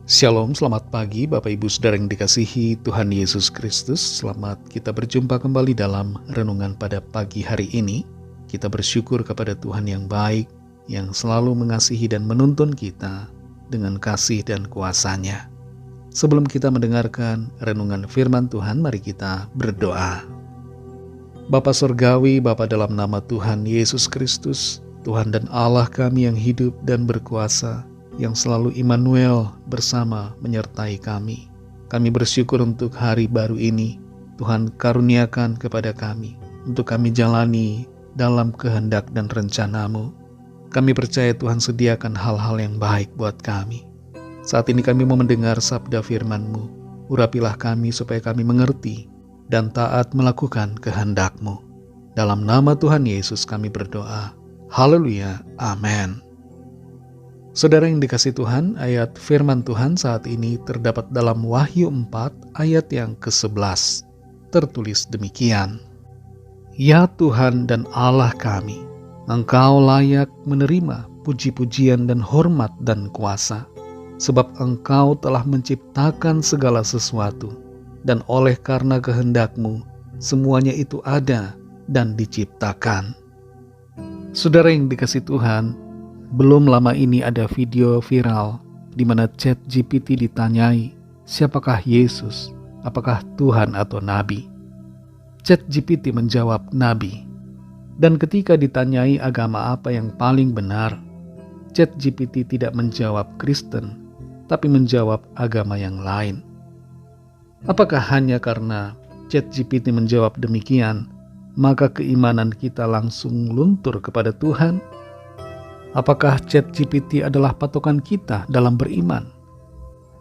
Shalom, selamat pagi Bapak Ibu Saudara yang dikasihi Tuhan Yesus Kristus. Selamat kita berjumpa kembali dalam renungan pada pagi hari ini. Kita bersyukur kepada Tuhan yang baik, yang selalu mengasihi dan menuntun kita dengan kasih dan kuasa-Nya. Sebelum kita mendengarkan renungan firman Tuhan, mari kita berdoa. Bapa Surgawi, Bapa dalam nama Tuhan Yesus Kristus, Tuhan dan Allah kami yang hidup dan berkuasa, yang selalu Immanuel bersama menyertai kami. Kami bersyukur untuk hari baru ini. Tuhan karuniakan kepada kami, untuk kami jalani dalam kehendak dan rencana-Mu. Kami percaya Tuhan sediakan hal-hal yang baik buat kami. Saat ini kami mau mendengar sabda firman-Mu. Urapilah kami supaya kami mengerti dan taat melakukan kehendak-Mu. Dalam nama Tuhan Yesus kami berdoa. Haleluya. Amin. Saudara yang dikasihi Tuhan, ayat firman Tuhan saat ini terdapat dalam Wahyu 4 ayat yang ke-11. Tertulis demikian. Ya Tuhan dan Allah kami, Engkau layak menerima puji-pujian dan hormat dan kuasa, sebab Engkau telah menciptakan segala sesuatu, dan oleh karena kehendak-Mu, semuanya itu ada dan diciptakan. Saudara yang dikasihi Tuhan, belum lama ini ada video viral di mana ChatGPT ditanyai, siapakah Yesus, apakah Tuhan atau Nabi? ChatGPT menjawab Nabi. Dan ketika ditanyai agama apa yang paling benar, ChatGPT tidak menjawab Kristen, tapi menjawab agama yang lain. Apakah hanya karena ChatGPT menjawab demikian, maka keimanan kita langsung luntur kepada Tuhan? Apakah ChatGPT adalah patokan kita dalam beriman?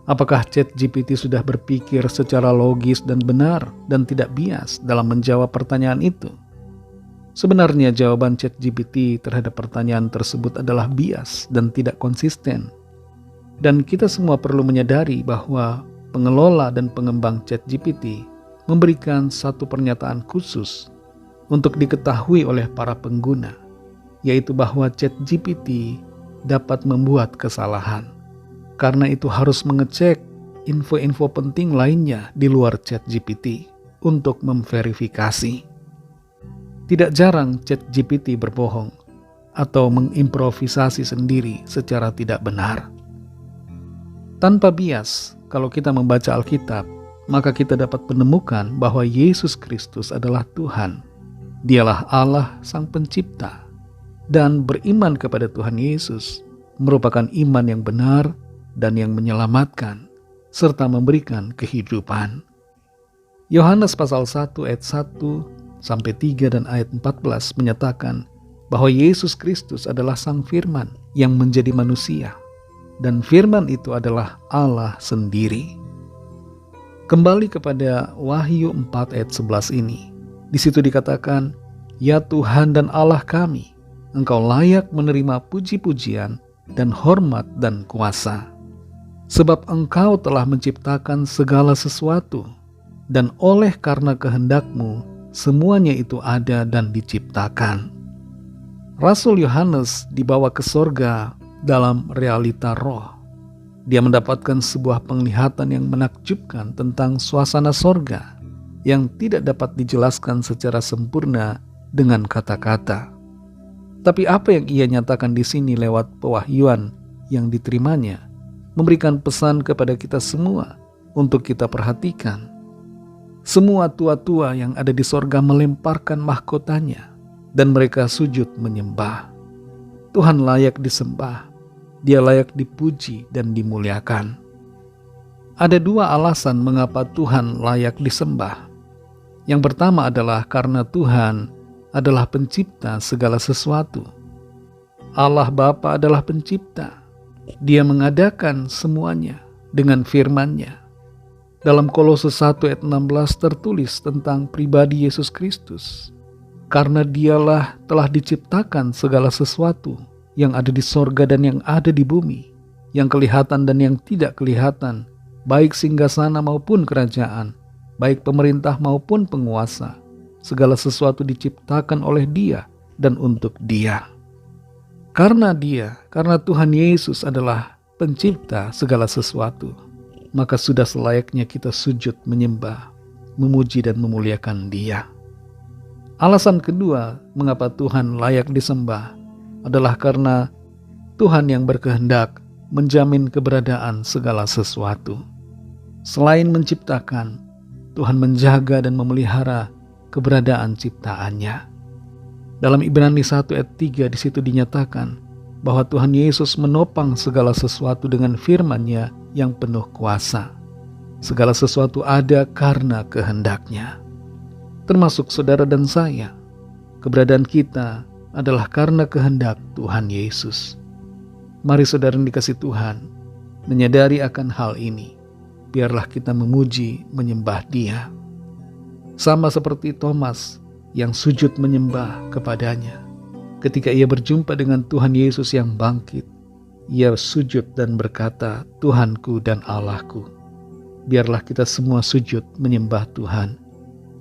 Apakah ChatGPT sudah berpikir secara logis dan benar dan tidak bias dalam menjawab pertanyaan itu? Sebenarnya jawaban ChatGPT terhadap pertanyaan tersebut adalah bias dan tidak konsisten. Dan kita semua perlu menyadari bahwa pengelola dan pengembang ChatGPT memberikan satu pernyataan khusus untuk diketahui oleh para pengguna, yaitu bahwa ChatGPT dapat membuat kesalahan. Karena itu harus mengecek info-info penting lainnya di luar ChatGPT untuk memverifikasi. Tidak jarang ChatGPT berbohong atau mengimprovisasi sendiri secara tidak benar. Tanpa bias, kalau kita membaca Alkitab, maka kita dapat menemukan bahwa Yesus Kristus adalah Tuhan. Dialah Allah Sang Pencipta. Dan beriman kepada Tuhan Yesus merupakan iman yang benar dan yang menyelamatkan, serta memberikan kehidupan. Yohanes pasal 1 ayat 1-3 dan ayat 14 menyatakan bahwa Yesus Kristus adalah Sang Firman yang menjadi manusia, dan Firman itu adalah Allah sendiri. Kembali kepada Wahyu 4 ayat 11 ini, di situ dikatakan, Ya Tuhan dan Allah kami, Engkau layak menerima puji-pujian dan hormat dan kuasa. Sebab Engkau telah menciptakan segala sesuatu, dan oleh karena kehendak-Mu, semuanya itu ada dan diciptakan. Rasul Yohanes dibawa ke sorga dalam realita roh. Dia mendapatkan sebuah penglihatan yang menakjubkan tentang suasana sorga yang tidak dapat dijelaskan secara sempurna dengan kata-kata. Tapi apa yang ia nyatakan di sini lewat pewahyuan yang diterimanya memberikan pesan kepada kita semua untuk kita perhatikan. Semua tua-tua yang ada di sorga melemparkan mahkotanya dan mereka sujud menyembah. Tuhan layak disembah, Dia layak dipuji dan dimuliakan. Ada dua alasan mengapa Tuhan layak disembah. Yang pertama adalah karena Tuhan adalah pencipta segala sesuatu. Allah Bapa adalah pencipta. Dia mengadakan semuanya dengan firman-Nya. Dalam Kolose 1 ayat 16 tertulis tentang pribadi Yesus Kristus. Karena Dialah telah diciptakan segala sesuatu yang ada di sorga dan yang ada di bumi, yang kelihatan dan yang tidak kelihatan, baik singgasana maupun kerajaan, baik pemerintah maupun penguasa. Segala sesuatu diciptakan oleh Dia dan untuk Dia. Karena Tuhan Yesus adalah pencipta segala sesuatu, maka sudah selayaknya kita sujud menyembah, memuji dan memuliakan Dia. Alasan kedua mengapa Tuhan layak disembah adalah karena Tuhan yang berkehendak menjamin keberadaan segala sesuatu. Selain menciptakan, Tuhan menjaga dan memelihara keberadaan ciptaannya. Dalam Ibrani 1 ayat 3 di situ dinyatakan bahwa Tuhan Yesus menopang segala sesuatu dengan firman-Nya yang penuh kuasa. Segala sesuatu ada karena kehendak-Nya. Termasuk saudara dan saya. Keberadaan kita adalah karena kehendak Tuhan Yesus. Mari saudara yang dikasih Tuhan, menyadari akan hal ini. Biarlah kita memuji, menyembah Dia. Sama seperti Thomas yang sujud menyembah kepadanya. Ketika ia berjumpa dengan Tuhan Yesus yang bangkit, ia sujud dan berkata, Tuhanku dan Allahku. Biarlah kita semua sujud menyembah Tuhan.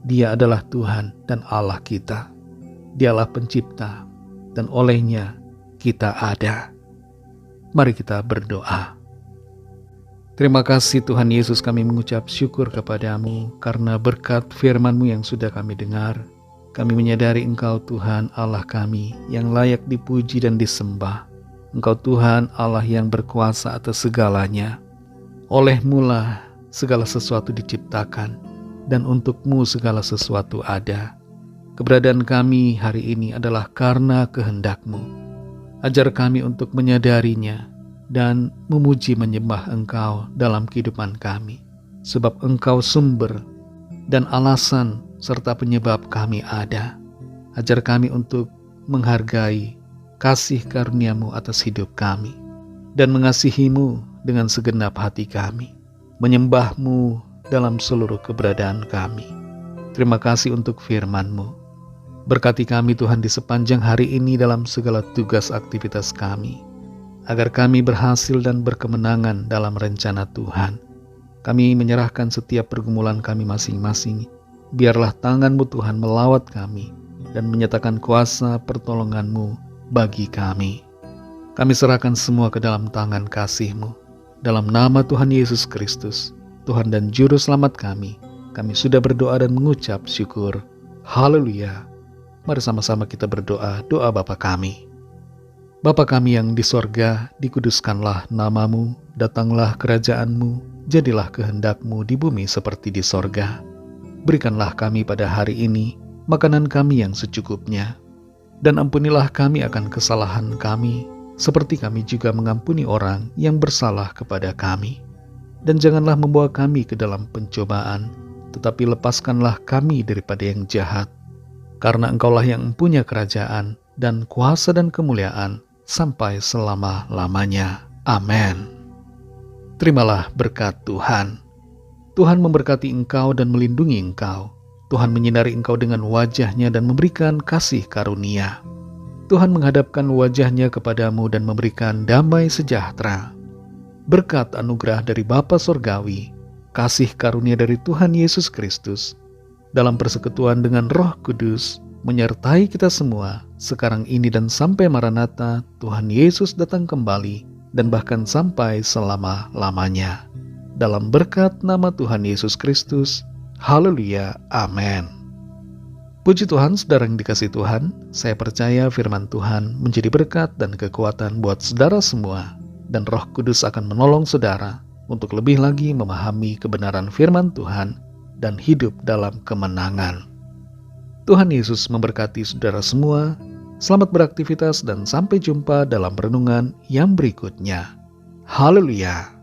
Dia adalah Tuhan dan Allah kita. Dialah pencipta dan olehnya kita ada. Mari kita berdoa. Terima kasih Tuhan Yesus, kami mengucap syukur kepadamu karena berkat firman-Mu yang sudah kami dengar. Kami menyadari Engkau Tuhan Allah kami yang layak dipuji dan disembah. Engkau Tuhan Allah yang berkuasa atas segalanya. Oleh-Mu lah segala sesuatu diciptakan dan untuk-Mu segala sesuatu ada. Keberadaan kami hari ini adalah karena kehendak-Mu. Ajar kami untuk menyadarinya dan memuji menyembah Engkau dalam kehidupan kami. Sebab Engkau sumber dan alasan serta penyebab kami ada. Ajar kami untuk menghargai kasih karunia-Mu atas hidup kami dan mengasihi-Mu dengan segenap hati kami, menyembah-Mu dalam seluruh keberadaan kami. Terima kasih untuk firman-Mu. Berkati kami Tuhan di sepanjang hari ini dalam segala tugas aktivitas kami, agar kami berhasil dan berkemenangan dalam rencana Tuhan. Kami menyerahkan setiap pergumulan kami masing-masing. Biarlah tangan-Mu Tuhan melawat kami dan menyatakan kuasa pertolongan-Mu bagi kami. Kami serahkan semua ke dalam tangan kasih-Mu. Dalam nama Tuhan Yesus Kristus, Tuhan dan Juru Selamat kami sudah berdoa dan mengucap syukur. Haleluya. Mari sama-sama kita berdoa, doa Bapa kami. Bapa kami yang di sorga, dikuduskanlah nama-Mu, datanglah kerajaan-Mu, jadilah kehendak-Mu di bumi seperti di sorga. Berikanlah kami pada hari ini makanan kami yang secukupnya, dan ampunilah kami akan kesalahan kami, seperti kami juga mengampuni orang yang bersalah kepada kami. Dan janganlah membawa kami ke dalam pencobaan, tetapi lepaskanlah kami daripada yang jahat. Karena Engkaulah yang mempunyai kerajaan dan kuasa dan kemuliaan sampai selama-lamanya. Amin. Terimalah berkat Tuhan. Tuhan memberkati engkau dan melindungi engkau. Tuhan menyinari engkau dengan wajah-Nya dan memberikan kasih karunia. Tuhan menghadapkan wajah-Nya kepadamu dan memberikan damai sejahtera. Berkat anugerah dari Bapa Sorgawi, kasih karunia dari Tuhan Yesus Kristus, dalam persekutuan dengan Roh Kudus, menyertai kita semua, sekarang ini dan sampai Maranatha, Tuhan Yesus datang kembali, dan bahkan sampai selama-lamanya. Dalam berkat nama Tuhan Yesus Kristus, haleluya, amin. Puji Tuhan, saudara yang dikasih Tuhan, saya percaya firman Tuhan menjadi berkat dan kekuatan buat saudara semua, dan Roh Kudus akan menolong saudara untuk lebih lagi memahami kebenaran firman Tuhan dan hidup dalam kemenangan. Tuhan Yesus memberkati saudara semua. Selamat beraktivitas dan sampai jumpa dalam renungan yang berikutnya. Haleluya.